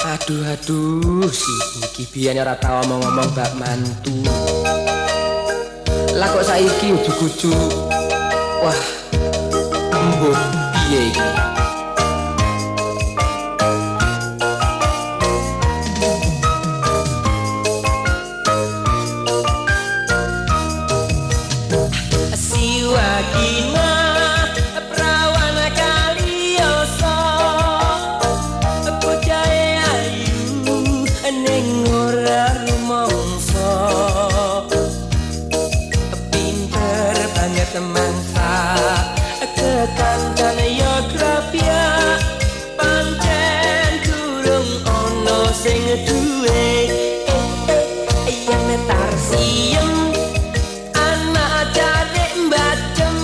Aduh, si iki biyen ora tau ngomong bab mantu. Lah kok saiki ujug-ujug. Wah, mbuh piye iki? Siwakina prawana kalioso bocahe ayu ning ora rumangsa pinter banget mangsa kekancan ya grapya pancen durung ono sing duwe yen tarsiem anak jane mbacem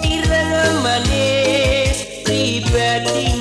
ireng manis pribadi